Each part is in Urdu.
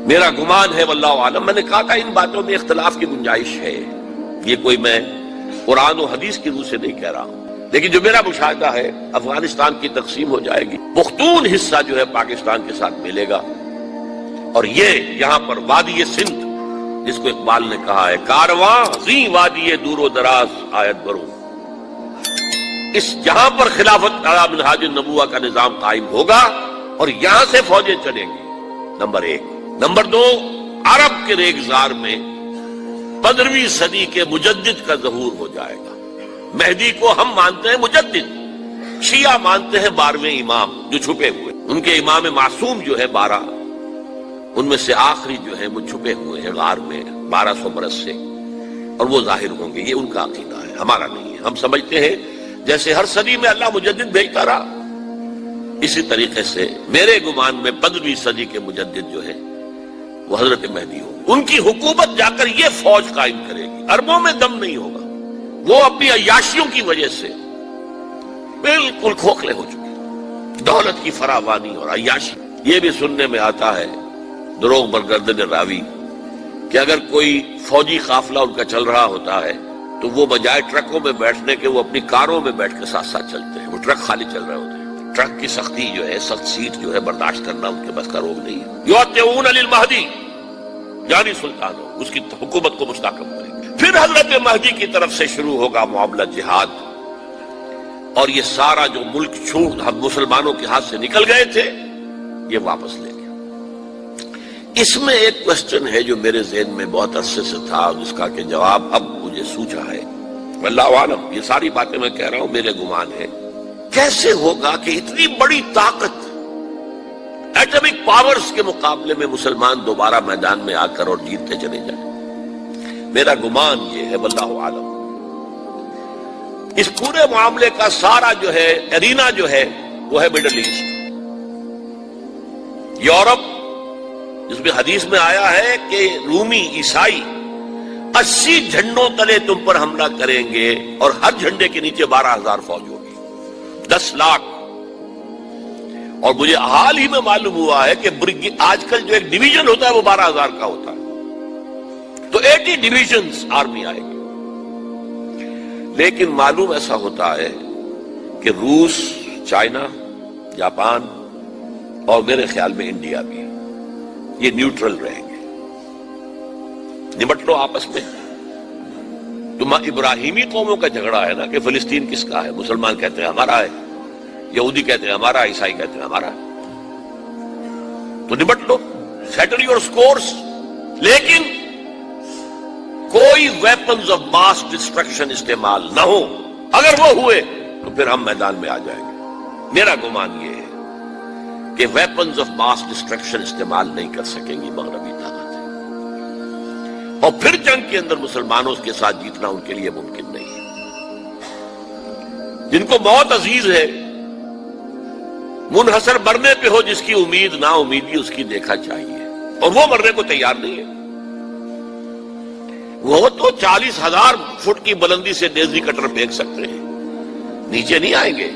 میرا گمان ہے واللہ عالم، میں نے کہا تھا ان باتوں میں اختلاف کی گنجائش ہے، یہ کوئی میں قرآن و حدیث کی روح سے نہیں کہہ رہا ہوں، لیکن جو میرا مشاہدہ ہے افغانستان کی تقسیم ہو جائے گی، پختون حصہ جو ہے پاکستان کے ساتھ ملے گا، اور یہ یہاں پر وادی سندھ جس کو اقبال نے کہا ہے کارواں زیں وادی دور و دراز آیت بروں، اس جہاں پر خلافت علی منہاج النبوہ کا نظام قائم ہوگا اور یہاں سے فوجیں چلیں گی، نمبر ایک۔ نمبر دو، عرب کے ریگزار میں 15ویں صدی کے مجدد کا ظہور ہو جائے گا۔ مہدی کو ہم مانتے ہیں مجدد، شیعہ مانتے ہیں 12ویں امام جو چھپے ہوئے، ان کے امام معصوم جو ہے 12، ان میں سے آخری جو ہے وہ چھپے ہوئے ہیں غار میں 1200 برس سے، اور وہ ظاہر ہوں گے، یہ ان کا عقیدہ ہے، ہمارا نہیں ہے۔ ہم سمجھتے ہیں جیسے ہر صدی میں اللہ مجدد بھیجتا رہا، اسی طریقے سے میرے گمان میں 15ویں صدی کے مجدد جو ہے وہ حضرت مہدی ہوں، ان کی حکومت جا کر یہ فوج قائم کرے گی، اربوں میں دم نہیں ہوگا، وہ اپنی عیاشیوں کی وجہ سے بالکل کھوکھلے ہو چکے، دولت کی فراوانی اور عیاشی۔ یہ بھی سننے میں آتا ہے دروغ برگردن راوی کہ اگر کوئی فوجی قافلہ ان کا چل رہا ہوتا ہے تو وہ بجائے ٹرکوں میں بیٹھنے کے وہ اپنی کاروں میں بیٹھ کے ساتھ ساتھ چلتے ہیں، وہ ٹرک خالی چل رہے ہوتے ہیں، ٹرک کی سختی جو ہے، سخت سیٹ جو ہے برداشت کرنا ان کے بس کا روگ نہیں ہے۔ یوتیون للمہدی، یعنی سلطان ہو، اس کی حکومت کو مستحکم کریں گے۔ پھر حضرت مہدی کی طرف سے شروع ہوگا معاملہ جہاد، اور یہ سارا جو ملک چھوٹ ہم مسلمانوں کے ہاتھ سے نکل گئے تھے یہ واپس لے گیا۔ اس میں ایک کوشچن ہے جو میرے ذہن میں بہت عرصے سے تھا، جس کا کہ جواب اب مجھے سوچا ہے، واللہ عالم، یہ ساری باتیں میں کہہ رہا ہوں میرے گمان ہے، کیسے ہوگا کہ اتنی بڑی طاقت ایٹمک پاورز کے مقابلے میں مسلمان دوبارہ میدان میں آ کر اور جیتتے چلے جائیں؟ میرا گمان یہ ہے واللہ عالم، اس پورے معاملے کا سارا جو ہے ارینا جو ہے وہ ہے مڈل ایسٹ، یورپ، جس میں حدیث میں آیا ہے کہ رومی عیسائی 80 جھنڈوں تلے تم پر حملہ کریں گے اور ہر جھنڈے کے نیچے 12,000 فوج ہوگی، 10 لاکھ۔ اور مجھے حال ہی میں معلوم ہوا ہے کہ آج کل جو ایک ڈویژن ہوتا ہے وہ 12,000 کا ہوتا ہے، تو 80 ڈویژنز آرمی آئے گی۔ لیکن معلوم ایسا ہوتا ہے کہ روس، چائنا، جاپان اور میرے خیال میں انڈیا بھی یہ نیوٹرل رہیں گے، نمٹ لو آپس میں۔ تم ابراہیمی قوموں کا جھگڑا ہے نا کہ فلسطین کس کا ہے، مسلمان کہتے ہیں ہمارا ہے، یہودی کہتے ہیں ہمارا، عیسائی کہتے ہیں ہمارا، تو نمٹ لو، سیٹل یور سکورز۔ لیکن کوئی ویپنز آف ماس ڈسٹرکشن استعمال نہ ہو، اگر وہ ہوئے تو پھر ہم میدان میں آ جائیں گے۔ میرا گمان یہ ہے کہ ویپنز آف ماس ڈسٹرکشن استعمال نہیں کر سکیں گی مغربی طاقت، اور پھر جنگ کے اندر مسلمانوں کے ساتھ جیتنا ان کے لیے ممکن نہیں ہے۔ جن کو موت عزیز ہے، منحصر مرنے پہ ہو جس کی امید، نا امیدی اس کی دیکھا چاہیے، اور وہ مرنے کو تیار نہیں ہے۔ وہ تو 40,000 فٹ کی بلندی سے نیزی کٹر پھینک سکتے ہیں، نیچے نہیں آئیں گے۔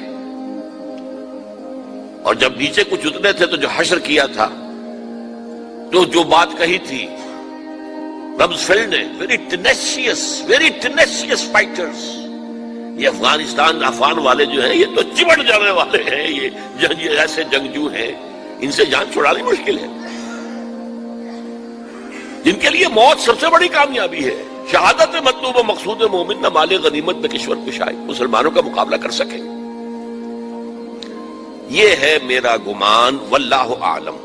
اور جب نیچے کچھ اتنے تھے تو جو حشر کیا تھا، تو جو بات کہی تھی رمزفیلڈ نے، ویری ٹینیشیس فائٹرز، یہ افغان والے جو ہیں یہ تو چمٹ جانے والے ہیں، یہ ایسے جنگجو ہیں، ان سے جان چھڑانی مشکل ہے، جن کے لیے موت سب سے بڑی کامیابی ہے۔ شہادت مطلوب و مقصود مومن نہ مال غنیمت میں کشور کشائی، مسلمانوں کا مقابلہ کر سکیں، یہ ہے میرا گمان، واللہ اعلم۔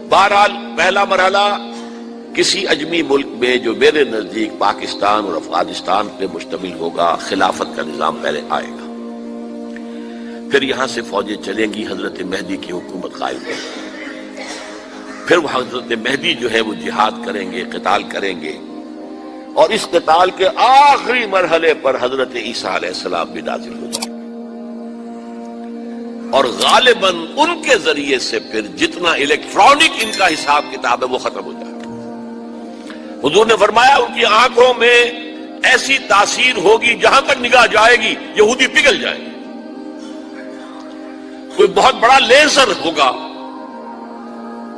بہرحال پہلا مرحلہ کسی اجمی ملک میں جو میرے نزدیک پاکستان اور افغانستان پہ مشتمل ہوگا، خلافت کا نظام پہلے آئے گا، پھر یہاں سے فوجیں چلیں گی، حضرت مہدی کی حکومت قائم ہوگی، پھر وہ حضرت مہدی جو ہے وہ جہاد کریں گے، قتال کریں گے، اور اس قتال کے آخری مرحلے پر حضرت عیسیٰ علیہ السلام بھی نازل ہو جائیں گے، اور غالباً ان کے ذریعے سے پھر جتنا الیکٹرانک ان کا حساب کتاب ہے وہ ختم ہو جائے گا۔ حضور نے فرمایا ان کی آنکھوں میں ایسی تاثیر ہوگی، جہاں تک نگاہ جائے گی یہودی پگھل جائیں گے، کوئی بہت بڑا لیزر ہوگا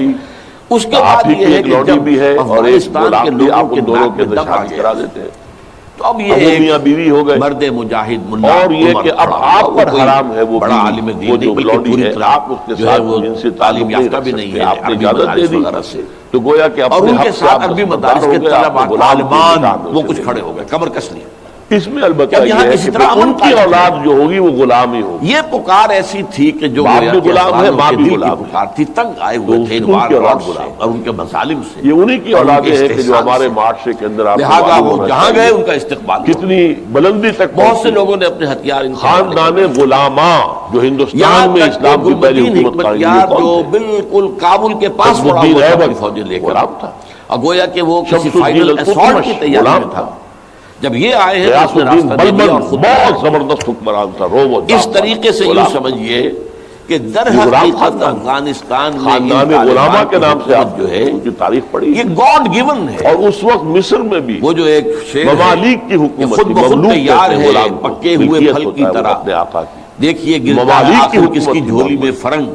لوڈی اس کے آپ بعد ہی یہ کی ہے ایک کہ لوڈی جب بھی ہے اور ایک افغانستان غلام کے بھی، لوگوں آپ کے ان دونوں ناک کے میں دم آ شادی گیا، کرا دیتے ہیں۔ تو اب اب یہ وہ ایک میاں بیوی ہو گئے، مرد مجاہد ملا اور یہ عمر کہ اب کھڑا آپ ہوا، پر کوئی حرام ہے وہ بڑا بیوی، عالم دین وہ نہیں جو بلکہ لوڈی پوری ہے، طرح آپ اس کے جو ہے ساتھ وہ جن سے تعلیم تعلق یافتہ بھی رکھ نہیں سکتے، ہے، آپ نے عربی اجازت دے مدارس دی وغیرہ سے، تو گویا کہ اور اپنے ان کے حق سے ساتھ آپ عربی دستبردار مدارس ہو کے گئے، آپ طلباء نے غلام کے طالبان نکاح میں وہ اسے کچھ لے کھڑے لیا۔ ہو گئے، کمر کس لیے۔ اس میں البتہ کہ اب یہاں یہ ہے کسی کہ طرح پھر امن ان کی قائم اولاد جو ہوگی وہ غلام ہی ہوگی، یہ پکار ایسی تھی کہ جو باپ گویا بھی کہ غلام ہے، افغانوں ماں کے بھی دل کی غلام ہے، پکار تھی، تنگ آئے تو ہوئے تھے ان انوار کی اولاد روڈ سے غلام اور ان کے مظالم سے، یہ انہی کی اور ان اولادیں کے ہیں کہ جو استحصال ہمارے سے۔ معاشرے کے اندر آپ کو لہٰذا معلوم وہ ہونا جہاں چاہیے گئے ان کا استقبال ہوا۔ کتنی بلندی تک بہت سے پہنچی۔ لوگوں نے اپنے ہتھیار ان کے حوالے خاندان کر دیے۔ غلاماں جو یہاں ہندوستان میں تک کہ اسلام کی پہلی گلبدین حکومت قائم ہوئی، حکمتیار کون جو تھے؟ بالکل کابل کے پاس پڑا الدین ہوا تھا ایبک اپنی فوجیں لے کر، غلام تھا، اور گویا کہ وہ کسی شمس الدین فائنل اسالٹ التتمش کی تیاری غلام میں تھا، تھا، جب یہ آئے ہیں تو غیاث اس نے الدین راستہ دے دیا اور بلبن خود بہت زبردست حکمران تھا، روم و اس جام طریقے سے والا یوں غلام تھا۔ سمجھیے کہ در یہ غلام حقیقت خاندان، افغانستان میں خاندان ان غلامہ طالبان کے کی نام سے حکومت آپ جو ہے ان کی تاریخ پڑھی، یہ گاڈ گیون ہے۔ اور اس وقت مصر میں بھی وہ جو ایک شعر ہے ممالک کی کہ حکومت خود تھی، بخود مملوک تیار کہتے ہیں ہے غلام کو، پکے ہوئے ملکیت پھل ہوتا کی ہے وہ طرح، اپنے آقا کی۔ دیکھیے گرتا ہے ممالک کی آخر کس کی حکومت جھولی میں تھی، فرنگ۔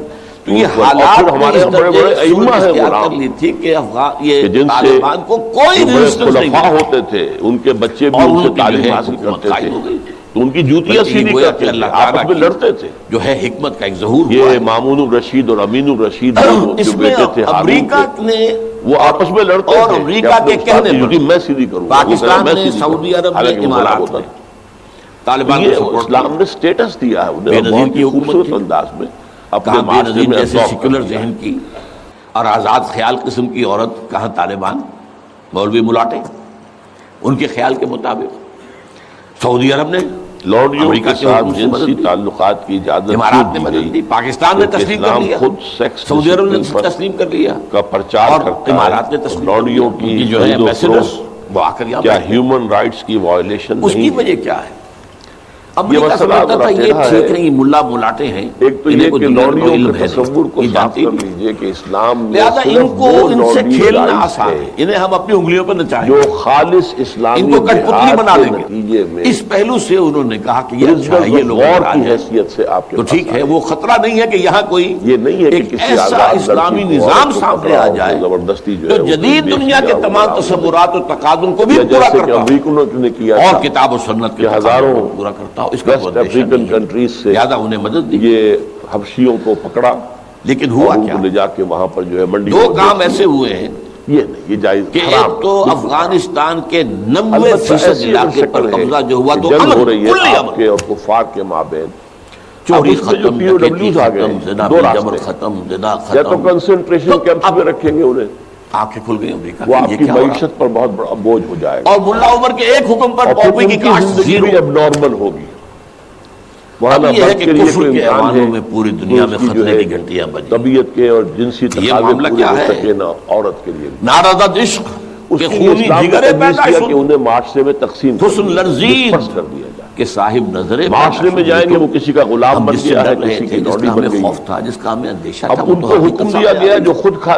تو اور یہ پھر حالات ہمارے اس یہاں بڑے درجے بڑے ائمہ صورت ہیں اختیار غلام، کر لی تھی کہ یہ کہ جن سے طالبان کو کوئی بڑے ریزسٹنس نہیں خلفاء ملا، ہوتے تھے، ان کے بچے بھی اور ان ان سے کی جو تعلیم ہے حاصل حکومت کرتے قائم تھے، ہو گئی۔ تو ان کی جوتیاں بلکہ سیدھی گویا کرتے کہ تھے، اللہ آپس تعالیٰ میں کی لڑتے تھے۔ جو ہے حکمت کا ایک ظہور ہوا یہ ہے۔ مامون الرشید اور امین الرشید جو اس میں بیٹے تھے ہارون امریکہ کے، نے وہ آپس میں لڑتے اور تھے امریکہ کہ اپنے کے استاد کہنے کی پر ڈیوٹی میں سیدھی کروں گا، وہ کہہ رہا پاکستان میں نے، سیدھی سعودی کروں گا، عرب نے، حالانکہ وہ غلام امارات ہوتا نے تھا۔ طالبان کو یہ سپورٹ اسلام کیا۔ نے سٹیٹس دیا ہے انہیں بے اور نظیر بہت کی ہی حکومت خوبصورت تھی، انداز میں اپنے کہاں بے معاشرے نظیر میں جیسے absorb سیکولر کر دیا۔ ذہن کی اور آزاد خیال قسم کی عورت، کہاں طالبان، مولوی ملاٹے ان کے خیال کے مطابق۔ سعودی عرب نے لوڈیوں امریکہ کے کے ساتھ حکم سے مدد جنسی دی، تعلقات کی اجازت امارات نے کیوں مدد دی دی، گئی؟ پاکستان نے کیونکہ تسلیم کر اسلام لیا، خود سیکس سعودی عرب نے ڈسپلن پر تسلیم کر لیا کا پرچار اور کرتا امارات نے ہے، تسلیم کر لوڈیوں لیا۔ کی ان کی جو ہے خرید و ایمبیسڈرز فروخت وہ آ کر یہاں کیا بیٹھے۔ ہیومن رائٹس کی وائلیشن اس کی نہیں؟ وجہ کیا ہے؟ امریکہ مسئلہ سمجھتا بڑا تھا یہ ٹیڑھا ٹھیک ہے۔ نہیں، ملا ملاٹے ہیں، ایک تو انہیں یہ کوئی کہ دیگر لوڈیوں علم کے ہے تصور کو یہ صاف جانتی کر بھی لیجئے کہ اسلام میں لہذا ان صرف کو وہ ان سے لوڈی کھیلنا جائز آسان ہے ہے، انہیں ہم اپنی انگلیوں پر نچائیں جو گے، خالص اسلامی ان کو کٹھ پتلی جہاد بنا کے دیں گے۔ نتیجے میں اس پہلو سے انہوں نے کہا کہ یہ اچھا ہے، پرنسپل یہ آف لوگ وار ناراض کی ہیں، حیثیت سے آپ کے تو پاس ٹھیک ہے، آئے۔ وہ خطرہ نہیں ہے کہ یہاں کوئی یہ نہیں ہے کہ ایک کسی ایسا آزاد اسلامی لڑکی کو نظام عورت کو سامنے پکڑا آ ہو، جائے زبردستی جو تو ہے وہ جدید بیچ دنیا دیا کے ہو، تمام غلام ہو۔ تصورات و تقاضوں کو بھی یا پورا جیسے کہ کرتا ہو امریکنوں نے کیا اور تھا کتاب و سنت کے کہ ہزاروں تقاضوں کو پورا کرتا ہو، اس کا ویسٹ کوئی اندیشہ افریقن نہیں ہے۔ کنٹریز سے لہذا انہیں مدد دی، یہ حبشیوں کو پکڑا لیکن اور ہوا ان کیا؟ کو لے جا کے وہاں پر جو ہے منڈی دو میں کام بیچ ایسے دیا۔ ہوئے ہیں یہ نہیں، یہ جائز کہ حرام ایک تو افغانستان کے 90% البتہ ایسی علاقے پر شکل ہے قبضہ جو ہوا کہ تو جنگ امن، ہو رہی ہے کلی آپ امن، کے اور کفار کے مابین، چوری اب اس میں جو ختم، POWs ڈکیتی آ گئے ختم، زنا دو بالجبر راستے، ختم، زنا یا تو ختم، کنسنٹریشن تو کیمپس اب میں رکھیں گے انہیں، آنکھیں کھل گئی امریکہ وہ کی، آپ یہ کی کیا ہو رہا؟ معیشت پر بہت بڑا بوجھ ہو جائے گا اور ملا عمر کے ایک حکم پر اور پھر پاپی ان کی کی کاسٹ زندگی زیرو۔ بھی اب نارمل ہوگی۔ وہاں اب نہ یہ ہے مرد کہ کے لیے کفر کوئی کے امکان ایوانوں ہے میں پوری دنیا میں کہ اس کی جو خطرے ہے کی گھنٹیاں بجیں۔ طبیعت کے اور جنسی یہ تقاضے معاملہ پورے کیا ہو ہے؟ سکے نہ عورت کے لیے بھی۔ نارضت عشق اس کہ کے لیے خونی اسلام نے جگرے تجویز پیدا کیا شد کہ انہیں معاشرے میں تقسیم کر حسن دیا، لرزید disperse کر دیا جائے۔ کہ صاحب نظریں معاشرے میں جائیں گے وہ کسی کا غلام ہم بن جس سے گیا ہے، ڈر رہے کسی تھے، کی جس لوڈی کا بن ہمیں گئی خوف تھا، جس کا ہمیں اندیشہ تھا، اب وہ ان تو کو حقیقت حکم سامنے دیا آ گیا گئی۔ جو خود کھا